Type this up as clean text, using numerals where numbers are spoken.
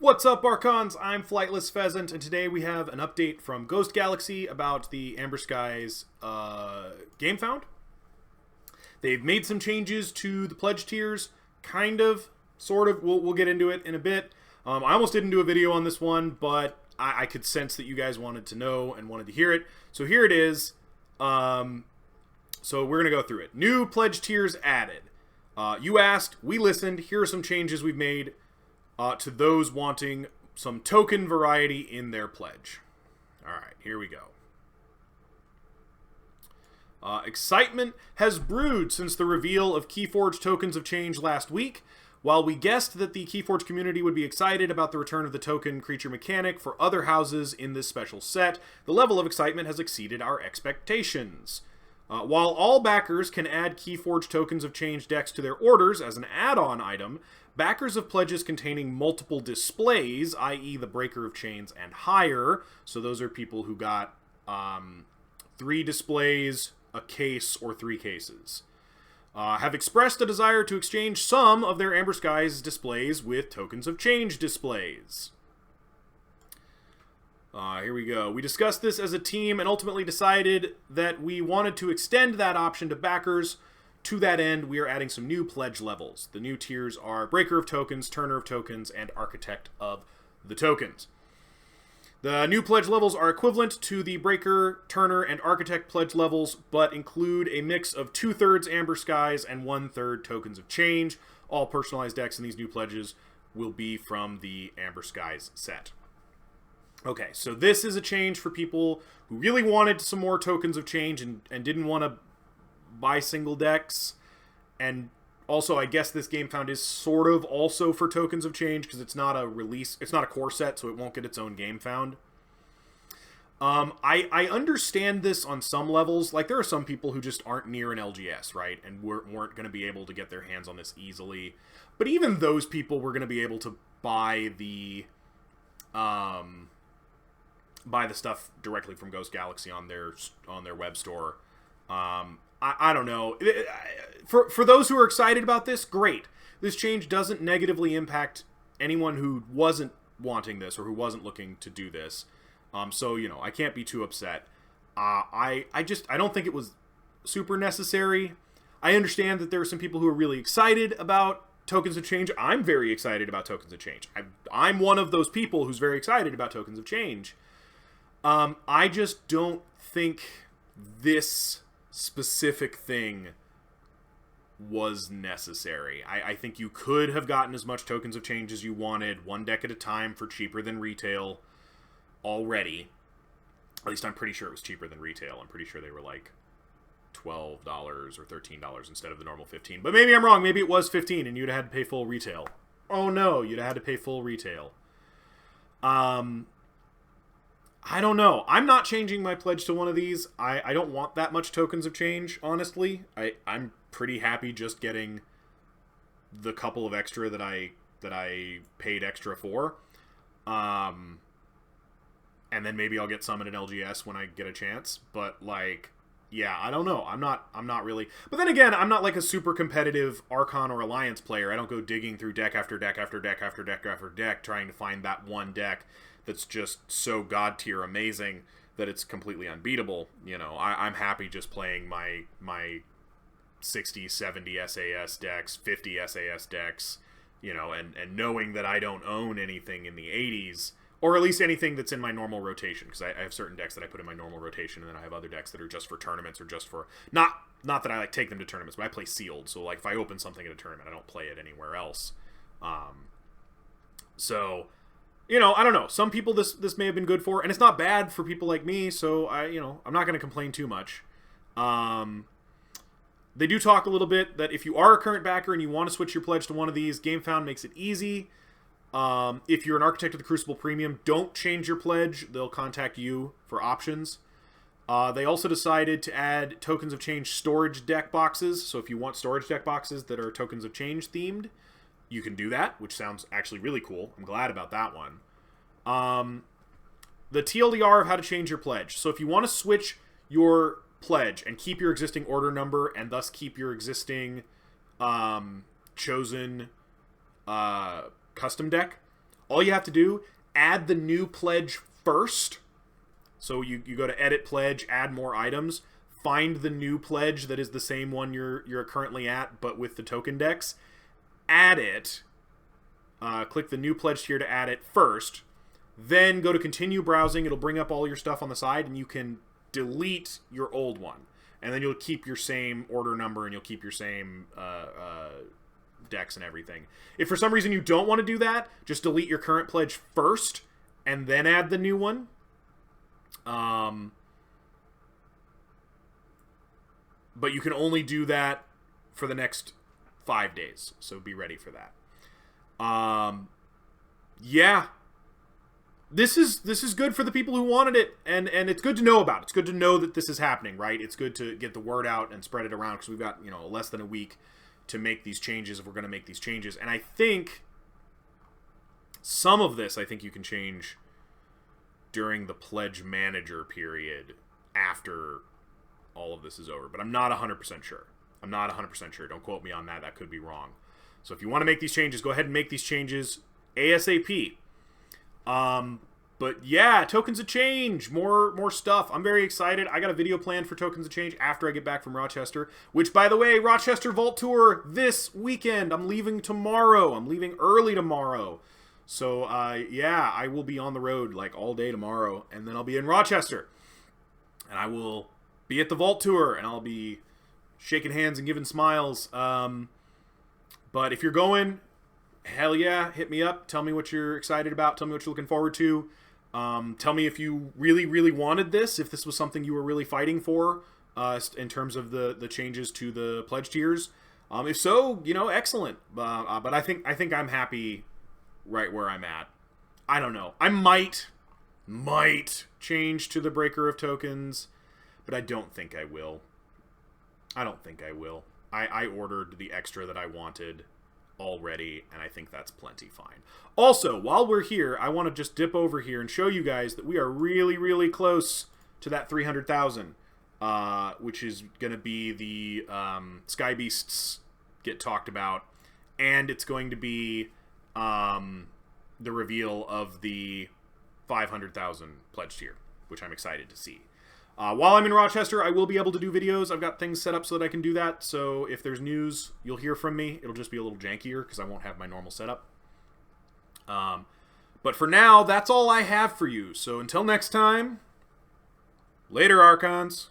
What's up, Archons? I'm Flightless Pheasant, and today we have an update from Ghost Galaxy about the Aember Skies Gamefound. They've made some changes to the pledge tiers, kind of, sort of. We'll get into it in a bit. I almost didn't do a video on this one, but I could sense that you guys wanted to know and wanted to hear it. So here it is. So we're going to go through it. New pledge tiers added. You asked, we listened. Here are some changes we've made to those wanting some token variety in their pledge. Alright, here we go. Excitement has brewed since the reveal of Keyforge Tokens of Change last week. While we guessed that the Keyforge community would be excited about the return of the token creature mechanic for other houses in this special set, the level of excitement has exceeded our expectations. While all backers can add Keyforge Tokens of Change decks to their orders as an add-on item, backers of pledges containing multiple displays, i.e. the Breaker of Chains and higher, so those are people who got 3 displays, a case, or 3 cases, have expressed a desire to exchange some of their Aember Skies displays with Tokens of Change displays. Here we go. We discussed this as a team and ultimately decided that we wanted to extend that option to backers. To that end, we are adding some new pledge levels. The new tiers are Breaker of Tokens, Turner of Tokens, and Architect of the Tokens. The new pledge levels are equivalent to the Breaker, Turner, and Architect pledge levels, but include a mix of 2/3 Aember Skies and 1/3 Tokens of Change. All personalized decks in these new pledges will be from the Aember Skies set. Okay, so this is a change for people who really wanted some more Tokens of Change and didn't want to buy single decks. And also, I guess this Gamefound is sort of also for Tokens of Change because it's not a release, it's not a core set, so it won't get its own Gamefound. I understand this on some levels. Like, there are some people who just aren't near an LGS, right? And weren't going to be able to get their hands on this easily. But even those people were going to be able to buy the stuff directly from Ghost Galaxy on their web store. I don't know. For those who are excited about this, great. This change doesn't negatively impact anyone who wasn't wanting this or who wasn't looking to do this. So, you know, I can't be too upset. I don't think it was super necessary. I understand that there are some people who are really excited about Tokens of Change. I'm very excited about Tokens of Change. I'm one of those people who's very excited about Tokens of Change. I just don't think this specific thing was necessary. I think you could have gotten as much Tokens of Change as you wanted, one deck at a time for cheaper than retail already. At least I'm pretty sure it was cheaper than retail. I'm pretty sure they were like $12 or $13 instead of the normal $15. But maybe I'm wrong. Maybe it was $15 and you'd have had to pay full retail. Oh no, you'd have had to pay full retail. I don't know. I'm not changing my pledge to one of these. I don't want that much Tokens of Change, honestly. I'm pretty happy just getting the couple of extra that I paid extra for. And then maybe I'll get some at an LGS when I get a chance. But like, yeah, I don't know. I'm not really. But then again, I'm not like a super competitive Archon or Alliance player. I don't go digging through deck after deck after deck after deck after deck trying to find that one deck that's just so god tier amazing that it's completely unbeatable. You know, I'm happy just playing my 60, 70 SAS decks, 50 SAS decks, you know, and knowing that I don't own anything in the 80s, or at least anything that's in my normal rotation, because I have certain decks that I put in my normal rotation, and then I have other decks that are just for tournaments or just for, not that I like take them to tournaments, but I play sealed, so like if I open something at a tournament, I don't play it anywhere else. So, you know, I don't know. Some people this may have been good for, and it's not bad for people like me, so I'm not going to complain too much. They do talk a little bit that if you are a current backer and you want to switch your pledge to one of these, Gamefound makes it easy. If you're an Architect of the Crucible Premium, don't change your pledge. They'll contact you for options. They also decided to add Tokens of Change storage deck boxes. So if you want storage deck boxes that are Tokens of Change themed, you can do that, which sounds actually really cool. I'm glad about that one. The TLDR of how to change your pledge. So if you want to switch your pledge and keep your existing order number and thus keep your existing chosen custom deck, All you have to do, add the new pledge first. So you go to edit pledge, add more items, find the new pledge that is the same one you're currently at, but with the token decks. Add it. Click the new pledge tier to add it first. Then go to continue browsing. It'll bring up all your stuff on the side, and you can delete your old one. And then you'll keep your same order number, and you'll keep your same decks and everything. If for some reason you don't want to do that, just delete your current pledge first, and then add the new one. But you can only do that for the next 5 days, so be ready for that. Yeah, this is good for the people who wanted it, and it's good to know about. It's good to know that this is happening, right? It's good to get the word out and spread it around, because we've got less than a week to make these changes if we're going to make these changes. And I think some of this, you can change during the pledge manager period after all of this is over, but I'm not 100% sure. I'm not 100% sure. Don't quote me on that. That could be wrong. So if you want to make these changes, go ahead and make these changes ASAP. But yeah, Tokens of Change, more stuff. I'm very excited. I got a video planned for Tokens of Change after I get back from Rochester, which, by the way, Rochester Vault Tour this weekend. I'm leaving tomorrow. I'm leaving early tomorrow. So, yeah, I will be on the road like all day tomorrow, and then I'll be in Rochester. And I will be at the Vault Tour, and I'll be shaking hands and giving smiles. But if you're going, hell yeah, hit me up. Tell me what you're excited about. Tell me what you're looking forward to. Tell me if you really, really wanted this, if this was something you were really fighting for in terms of the changes to the pledge tiers. If so, excellent. But I think I'm happy right where I'm at. I don't know. I might change to the Breaker of Tokens, but I don't think I will. I ordered the extra that I wanted already, and I think that's plenty fine. Also, while we're here, I want to just dip over here and show you guys that we are really, really close to that 300,000, which is going to be the Sky Beasts get talked about, and it's going to be the reveal of the 500,000 pledge tier, which I'm excited to see. While I'm in Rochester, I will be able to do videos. I've got things set up so that I can do that. So if there's news, you'll hear from me. It'll just be a little jankier because I won't have my normal setup. But for now, that's all I have for you. So until next time, later, Archons.